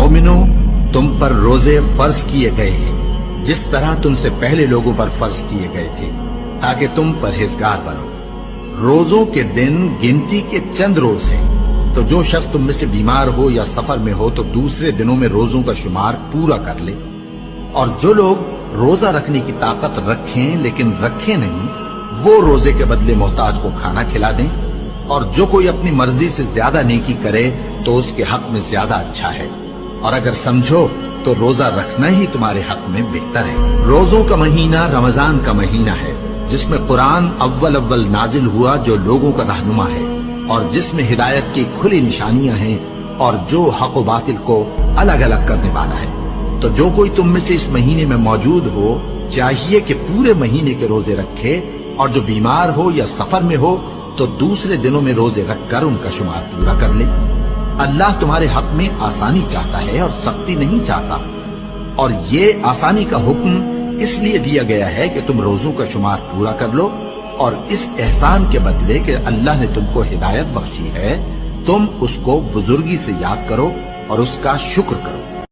मोमिनो, तुम पर रोजे फर्ज किए गए हैं जिस तरह तुमसे पहले लोगों पर फर्ज किए गए थे, ताकि तुम परहेजगार बनो। रोजों के दिन गिनती के चंद रोज हैं, तो जो शख्स तुम में से बीमार हो या सफर में हो तो दूसरे दिनों में रोजों का शुमार पूरा कर ले। और जो लोग रोजा रखने की ताकत रखें लेकिन रखें नहीं, वो रोजे के बदले मोहताज को खाना खिला दें। और जो कोई अपनी मर्जी से ज्यादा नेकी करे तो उसके हक में ज्यादा अच्छा है। और अगर समझो तो रोजा रखना ही तुम्हारे हक में बेहतर है। रोजों का महीना रमजान का महीना है, जिसमें कुरान अव्वल नाजिल हुआ, जो लोगों का रहनुमा है और जिसमें हिदायत की खुली निशानियां हैं और जो हक व बातिल को अलग अलग करने वाला है। तो जो कोई तुम में से इस महीने में मौजूद हो, चाहिए कि पूरे महीने के रोजे रखे, और जो बीमार हो या सफर में हो तो दूसरे दिनों में रोजे रखकर उनका शुमार पूरा कर ले। अल्लाह तुम्हारे हक में आसानी चाहता है और सख्ती नहीं चाहता। और ये आसानी का हुक्म इसलिए दिया गया है कि तुम रोजों का शुमार पूरा कर लो, और इस एहसान के बदले कि अल्लाह ने तुमको हिदायत बख्शी है, तुम उसको बुजुर्गी से याद करो और उसका शुक्र करो।